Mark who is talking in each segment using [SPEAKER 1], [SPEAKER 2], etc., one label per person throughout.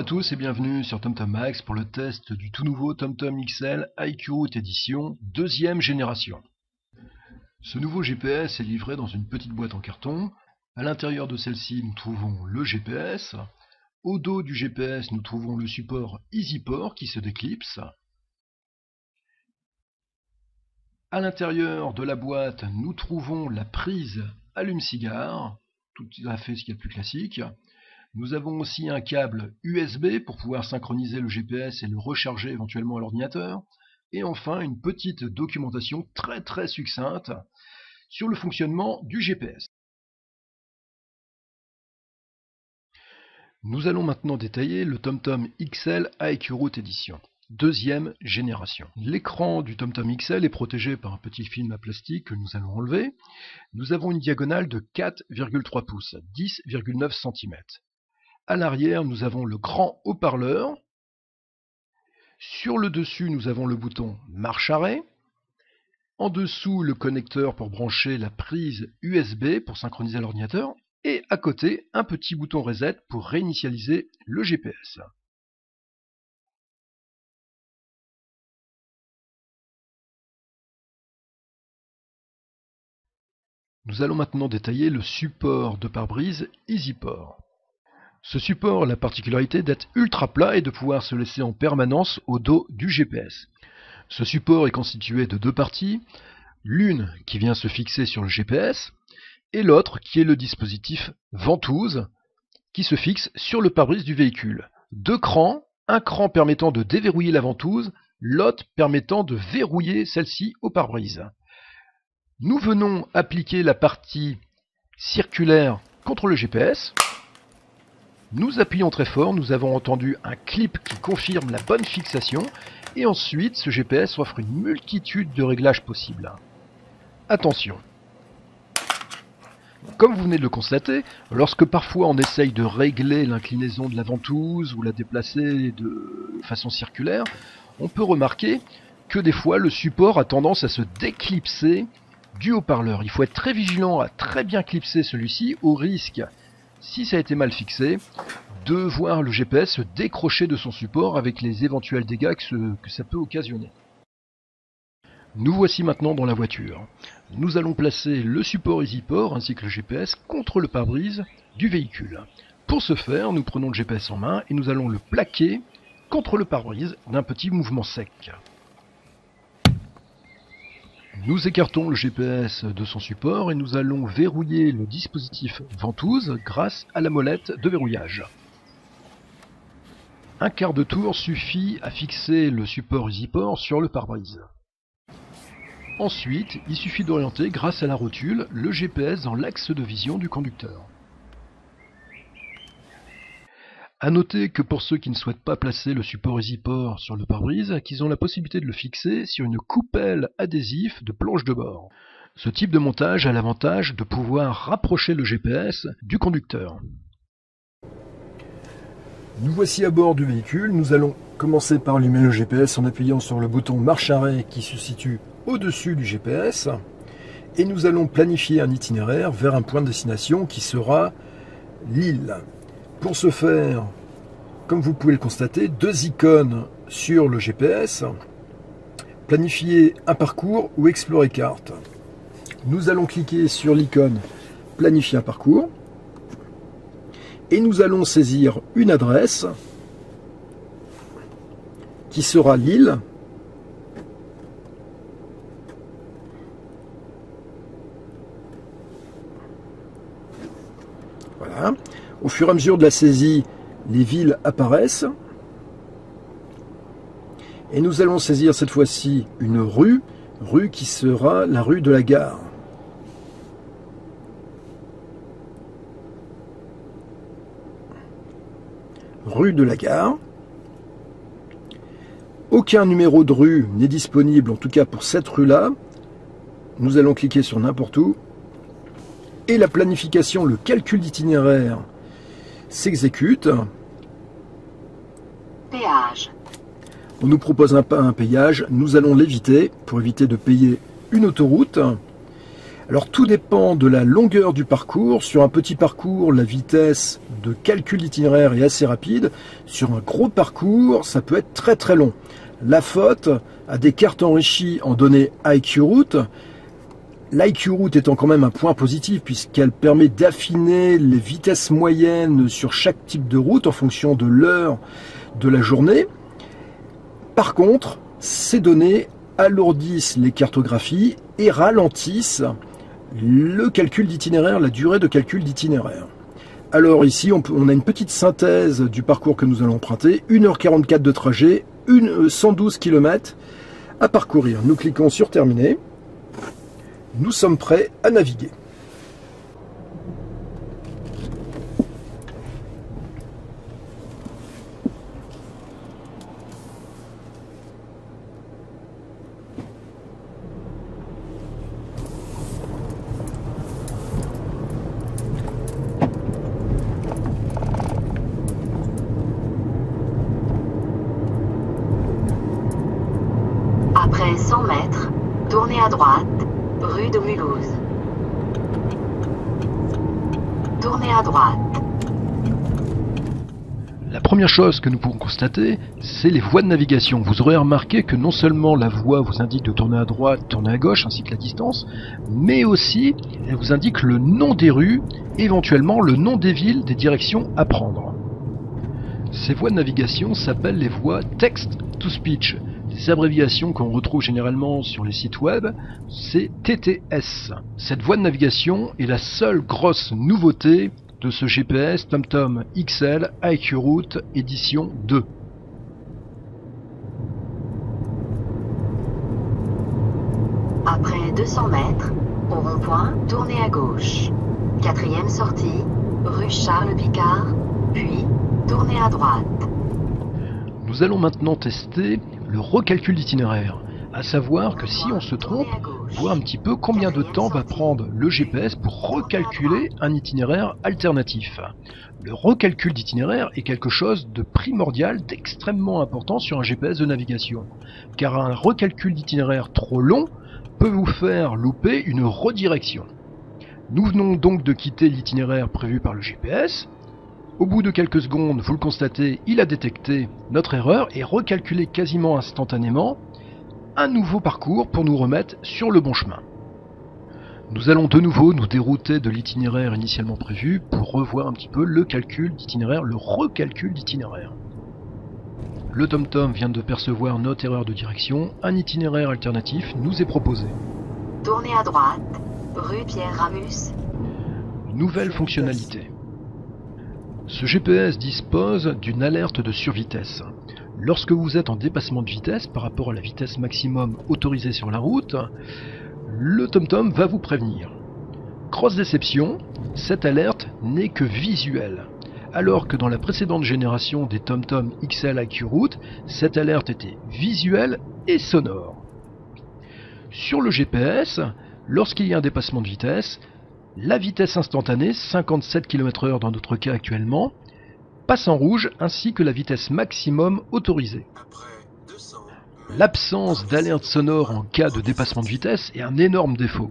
[SPEAKER 1] tous et bienvenue sur TomTom Max pour le test du tout nouveau TomTom XL IQ Route Edition deuxième génération. Ce nouveau GPS est livré dans une petite boîte en carton. À l'intérieur de celle-ci, nous trouvons le GPS. Au dos du GPS, nous trouvons le support EasyPort qui se déclipse. À l'intérieur de la boîte, nous trouvons la prise allume-cigare, tout à fait ce qu'il y a de plus classique. Nous avons aussi un câble USB pour pouvoir synchroniser le GPS et le recharger éventuellement à l'ordinateur. Et enfin, une petite documentation très succincte sur le fonctionnement du GPS. Nous allons maintenant détailler le TomTom XL IQ Route Edition, deuxième génération. L'écran du TomTom XL est protégé par un petit film à plastique que nous allons enlever. Nous avons une diagonale de 4,3 pouces, 10,9 cm. À l'arrière, nous avons le grand haut-parleur. Sur le dessus, nous avons le bouton marche-arrêt. En dessous, le connecteur pour brancher la prise USB pour synchroniser l'ordinateur. Et à côté, un petit bouton reset pour réinitialiser le GPS. Nous allons maintenant détailler le support de pare-brise EasyPort. Ce support a la particularité d'être ultra plat et de pouvoir se laisser en permanence au dos du GPS. Ce support est constitué de deux parties, l'une qui vient se fixer sur le GPS et l'autre qui est le dispositif ventouse qui se fixe sur le pare-brise du véhicule. Deux crans, un cran permettant de déverrouiller la ventouse, l'autre permettant de verrouiller celle-ci au pare-brise. Nous venons appliquer la partie circulaire contre le GPS. Nous appuyons très fort, nous avons entendu un clip qui confirme la bonne fixation et ensuite ce GPS offre une multitude de réglages possibles. Attention! Comme vous venez de le constater, lorsque parfois on essaye de régler l'inclinaison de la ventouse ou la déplacer de façon circulaire, on peut remarquer que des fois le support a tendance à se déclipser du haut-parleur. Il faut être très vigilant à très bien clipser celui-ci au risque, si ça a été mal fixé, de voir le GPS se décrocher de son support avec les éventuels dégâts que ça peut occasionner. Nous voici maintenant dans la voiture. Nous allons placer le support EasyPort ainsi que le GPS contre le pare-brise du véhicule. Pour ce faire, nous prenons le GPS en main et nous allons le plaquer contre le pare-brise d'un petit mouvement sec. Nous écartons le GPS de son support et nous allons verrouiller le dispositif ventouse grâce à la molette de verrouillage. Un quart de tour suffit à fixer le support EasyPort sur le pare-brise. Ensuite, il suffit d'orienter grâce à la rotule le GPS dans l'axe de vision du conducteur. A noter que pour ceux qui ne souhaitent pas placer le support EasyPort sur le pare-brise, qu'ils ont la possibilité de le fixer sur une coupelle adhésif de planche de bord. Ce type de montage a l'avantage de pouvoir rapprocher le GPS du conducteur. Nous voici à bord du véhicule. Nous allons commencer par allumer le GPS en appuyant sur le bouton marche-arrêt qui se situe au-dessus du GPS. Et nous allons planifier un itinéraire vers un point de destination qui sera Lille. Pour ce faire, comme vous pouvez le constater, deux icônes sur le GPS. Planifier un parcours ou explorer carte. Nous allons cliquer sur l'icône planifier un parcours. Et nous allons saisir une adresse qui sera Lille. Voilà. Au fur et à mesure de la saisie, les villes apparaissent. Et nous allons saisir cette fois-ci une rue qui sera la rue de la gare. Rue de la gare. Aucun numéro de rue n'est disponible, en tout cas pour cette rue-là. Nous allons cliquer sur n'importe où. Et la planification, le calcul d'itinéraire s'exécute.
[SPEAKER 2] Péage.
[SPEAKER 1] On nous propose un péage, nous allons l'éviter pour éviter de payer une autoroute. Alors tout dépend de la longueur du parcours. Sur un petit parcours, la vitesse de calcul d'itinéraire est assez rapide. Sur un gros parcours, ça peut être très très long. La faute a des cartes enrichies en données IQ-Route. L'IQ-Route étant quand même un point positif puisqu'elle permet d'affiner les vitesses moyennes sur chaque type de route en fonction de l'heure de la journée. Par contre, ces données alourdissent les cartographies et ralentissent le calcul d'itinéraire, la durée de calcul d'itinéraire. Alors ici, on a une petite synthèse du parcours que nous allons emprunter. 1h44 de trajet, 112 km à parcourir. Nous cliquons sur terminer. Nous sommes prêts à naviguer.
[SPEAKER 2] Après 100 mètres, tournez à droite, rue de Mulhouse. Tournez à droite.
[SPEAKER 1] La première chose que nous pouvons constater, c'est les voies de navigation. Vous aurez remarqué que non seulement la voie vous indique de tourner à droite, tourner à gauche, ainsi que la distance, mais aussi elle vous indique le nom des rues, éventuellement le nom des villes, des directions à prendre. Ces voies de navigation s'appellent les voies Text-to-Speech. Les abréviations qu'on retrouve généralement sur les sites web, c'est TTS. Cette voie de navigation est la seule grosse nouveauté de ce GPS TomTom XL IQ-Route édition 2.
[SPEAKER 2] Après 200 mètres, au rond-point, tournez à gauche. 4e sortie, rue Charles Picard, puis tournez à droite.
[SPEAKER 1] Nous allons maintenant tester le recalcul d'itinéraire, à savoir que si on se trompe, voir un petit peu combien de temps va prendre le GPS pour recalculer un itinéraire alternatif. Le recalcul d'itinéraire est quelque chose de primordial, d'extrêmement important sur un GPS de navigation, car un recalcul d'itinéraire trop long peut vous faire louper une redirection. Nous venons donc de quitter l'itinéraire prévu par le GPS. Au bout de quelques secondes, vous le constatez, il a détecté notre erreur et recalculé quasiment instantanément un nouveau parcours pour nous remettre sur le bon chemin. Nous allons de nouveau nous dérouter de l'itinéraire initialement prévu pour revoir un petit peu le calcul d'itinéraire, le recalcul d'itinéraire. Le TomTom vient de percevoir notre erreur de direction, un itinéraire alternatif nous est proposé.
[SPEAKER 2] Tournez à droite, rue Pierre Ramus.
[SPEAKER 1] Nouvelle fonctionnalité. Ce GPS dispose d'une alerte de survitesse. Lorsque vous êtes en dépassement de vitesse par rapport à la vitesse maximum autorisée sur la route, le TomTom va vous prévenir. Grosse déception, cette alerte n'est que visuelle. Alors que dans la précédente génération des TomTom XL IQ-Route, cette alerte était visuelle et sonore. Sur le GPS, lorsqu'il y a un dépassement de vitesse, la vitesse instantanée, 57 km/h dans notre cas actuellement, passe en rouge ainsi que la vitesse maximum autorisée. L'absence d'alerte sonore en cas de dépassement de vitesse est un énorme défaut.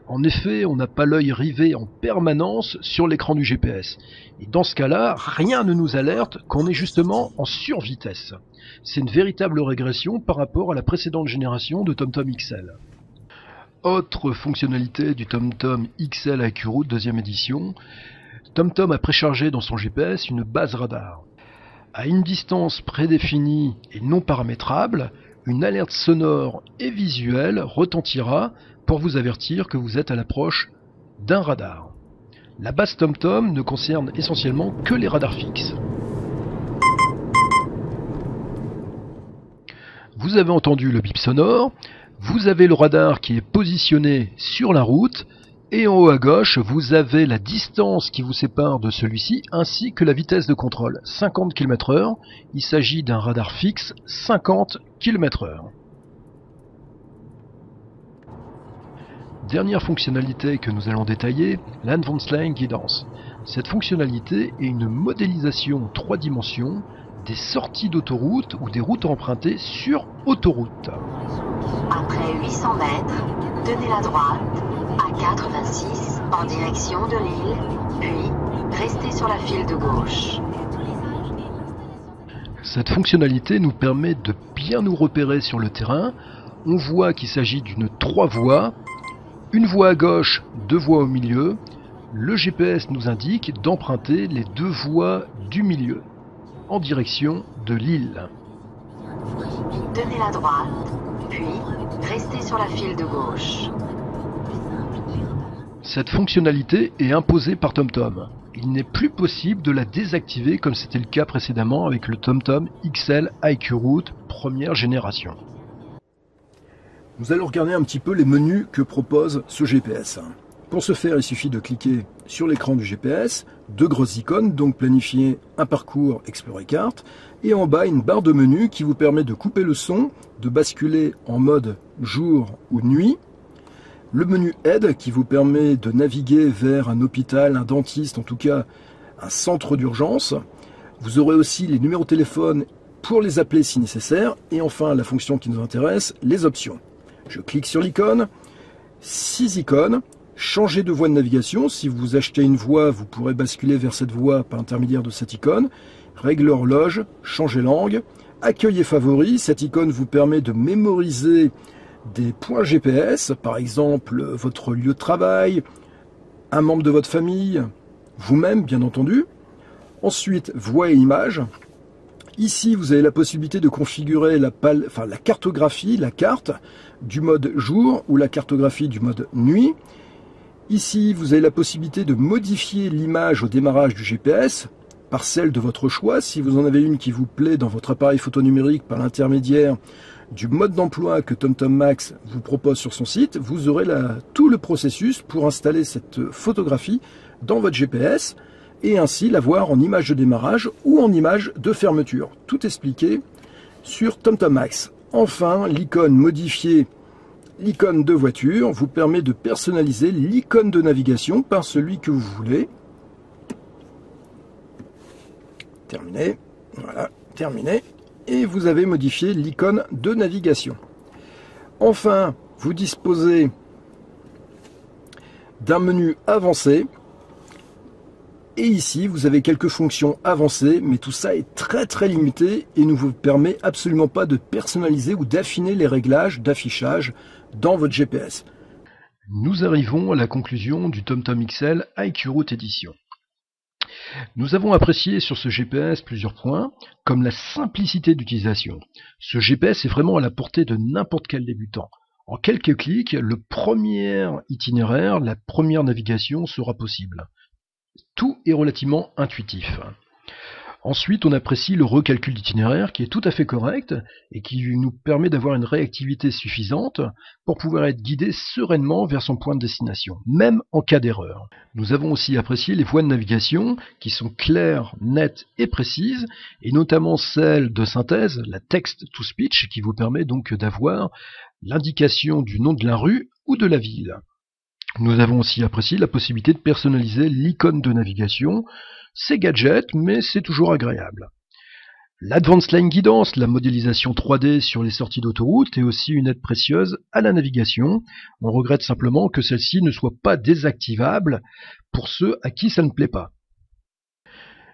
[SPEAKER 1] En effet, on n'a pas l'œil rivé en permanence sur l'écran du GPS. Et dans ce cas-là, rien ne nous alerte qu'on est justement en survitesse. C'est une véritable régression par rapport à la précédente génération de TomTom XL. Autre fonctionnalité du TomTom XL IQ-Route deuxième édition, TomTom a préchargé dans son GPS une base radar. À une distance prédéfinie et non paramétrable, une alerte sonore et visuelle retentira pour vous avertir que vous êtes à l'approche d'un radar. La base TomTom ne concerne essentiellement que les radars fixes. Vous avez entendu le bip sonore. Vous avez le radar qui est positionné sur la route et en haut à gauche, vous avez la distance qui vous sépare de celui-ci ainsi que la vitesse de contrôle, 50 km/h. Il s'agit d'un radar fixe, 50 km/h. Dernière fonctionnalité que nous allons détailler, l'Advanced Lane Guidance. Cette fonctionnalité est une modélisation 3 dimensions des sorties d'autoroute ou des routes empruntées sur autoroute.
[SPEAKER 2] Après 800 mètres, tenez à droite, à 86 en direction de Lille, puis restez sur la file de gauche.
[SPEAKER 1] Cette fonctionnalité nous permet de bien nous repérer sur le terrain. On voit qu'il s'agit d'une 3 voies, une voie à gauche, 2 voies au milieu. Le GPS nous indique d'emprunter les 2 voies du milieu, en direction de Lille.
[SPEAKER 2] Tenez la droite, puis restez sur la file de gauche.
[SPEAKER 1] Cette fonctionnalité est imposée par TomTom. Il n'est plus possible de la désactiver comme c'était le cas précédemment avec le TomTom XL IQ Route première génération.
[SPEAKER 3] Nous allons regarder un petit peu les menus que propose ce GPS. Pour ce faire, il suffit de cliquer sur l'écran du GPS, 2 grosses icônes, donc planifier un parcours, explorer carte, et en bas une barre de menu qui vous permet de couper le son, de basculer en mode jour ou nuit, le menu aide qui vous permet de naviguer vers un hôpital, un dentiste, en tout cas un centre d'urgence. Vous aurez aussi les numéros de téléphone pour les appeler si nécessaire, et enfin la fonction qui nous intéresse, les options. Je clique sur l'icône, 6 icônes. Changer de voie de navigation, si vous achetez une voie, vous pourrez basculer vers cette voie par l'intermédiaire de cette icône. Règle horloge, changer langue, accueil et favoris, cette icône vous permet de mémoriser des points GPS, par exemple votre lieu de travail, un membre de votre famille, vous-même bien entendu. Ensuite, voix et images. Ici, vous avez la possibilité de configurer la cartographie, la carte du mode jour ou la cartographie du mode nuit. Ici, vous avez la possibilité de modifier l'image au démarrage du GPS par celle de votre choix. Si vous en avez une qui vous plaît dans votre appareil photo numérique par l'intermédiaire du mode d'emploi que TomTom Max vous propose sur son site, vous aurez tout le processus pour installer cette photographie dans votre GPS et ainsi la voir en image de démarrage ou en image de fermeture. Tout expliqué sur TomTom Max. Enfin, l'icône modifiée, l'icône de voiture, vous permet de personnaliser l'icône de navigation par celui que vous voulez. Terminé. Voilà, terminé. Et vous avez modifié l'icône de navigation. Enfin, vous disposez d'un menu avancé. Et ici, vous avez quelques fonctions avancées, mais tout ça est très limité et ne vous permet absolument pas de personnaliser ou d'affiner les réglages d'affichage dans votre GPS.
[SPEAKER 1] Nous arrivons à la conclusion du TomTom XL IQ Route Edition. Nous avons apprécié sur ce GPS plusieurs points, comme la simplicité d'utilisation. Ce GPS est vraiment à la portée de n'importe quel débutant. En quelques clics, le premier itinéraire, la première navigation sera possible. Tout est relativement intuitif. Ensuite, on apprécie le recalcul d'itinéraire qui est tout à fait correct et qui nous permet d'avoir une réactivité suffisante pour pouvoir être guidé sereinement vers son point de destination, même en cas d'erreur. Nous avons aussi apprécié les voies de navigation qui sont claires, nettes et précises, et notamment celle de synthèse, la text-to-speech, qui vous permet donc d'avoir l'indication du nom de la rue ou de la ville. Nous avons aussi apprécié la possibilité de personnaliser l'icône de navigation. C'est gadget, mais c'est toujours agréable. L'Advanced Line Guidance, la modélisation 3D sur les sorties d'autoroute, est aussi une aide précieuse à la navigation. On regrette simplement que celle-ci ne soit pas désactivable pour ceux à qui ça ne plaît pas.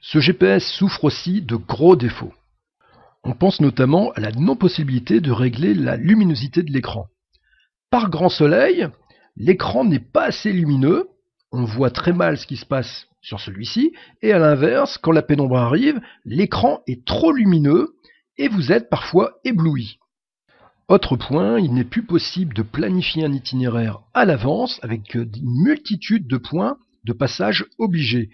[SPEAKER 1] Ce GPS souffre aussi de gros défauts. On pense notamment à la non-possibilité de régler la luminosité de l'écran. Par grand soleil, l'écran n'est pas assez lumineux, on voit très mal ce qui se passe sur celui-ci, et à l'inverse, quand la pénombre arrive, l'écran est trop lumineux et vous êtes parfois ébloui. Autre point, il n'est plus possible de planifier un itinéraire à l'avance avec une multitude de points de passage obligés.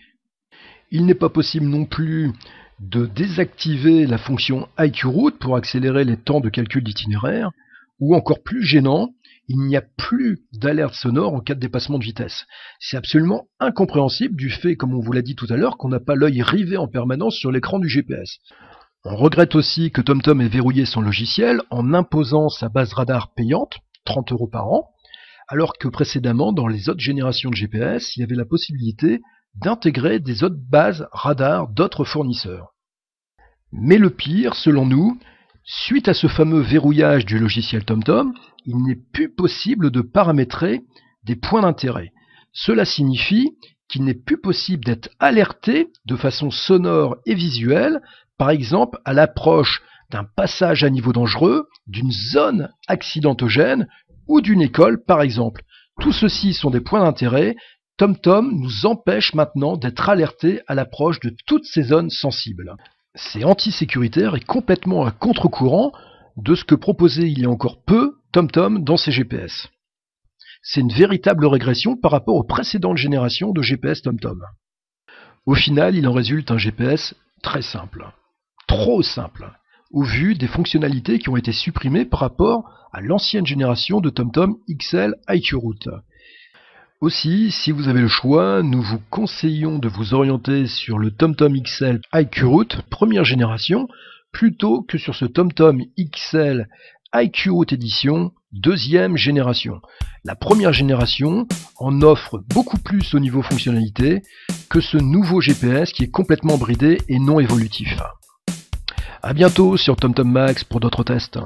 [SPEAKER 1] Il n'est pas possible non plus de désactiver la fonction IQ Route pour accélérer les temps de calcul d'itinéraire, ou encore plus gênant, il n'y a plus d'alerte sonore en cas de dépassement de vitesse. C'est absolument incompréhensible du fait, comme on vous l'a dit tout à l'heure, qu'on n'a pas l'œil rivé en permanence sur l'écran du GPS. On regrette aussi que TomTom ait verrouillé son logiciel en imposant sa base radar payante, 30 € par an, alors que précédemment, dans les autres générations de GPS, il y avait la possibilité d'intégrer des autres bases radar d'autres fournisseurs. Mais le pire, selon nous, suite à ce fameux verrouillage du logiciel TomTom, il n'est plus possible de paramétrer des points d'intérêt. Cela signifie qu'il n'est plus possible d'être alerté de façon sonore et visuelle, par exemple à l'approche d'un passage à niveau dangereux, d'une zone accidentogène ou d'une école par exemple. Tout ceci sont des points d'intérêt. TomTom nous empêche maintenant d'être alertés à l'approche de toutes ces zones sensibles. C'est antisécuritaire et complètement à contre-courant de ce que proposait il y a encore peu TomTom dans ses GPS. C'est une véritable régression par rapport aux précédentes générations de GPS TomTom. Au final, il en résulte un GPS très simple, trop simple, au vu des fonctionnalités qui ont été supprimées par rapport à l'ancienne génération de TomTom XL IQ Route. Aussi, si vous avez le choix, nous vous conseillons de vous orienter sur le TomTom XL IQ Route première génération plutôt que sur ce TomTom XL IQ Route Edition deuxième génération. La première génération en offre beaucoup plus au niveau fonctionnalité que ce nouveau GPS qui est complètement bridé et non évolutif. A bientôt sur TomTom Max pour d'autres tests.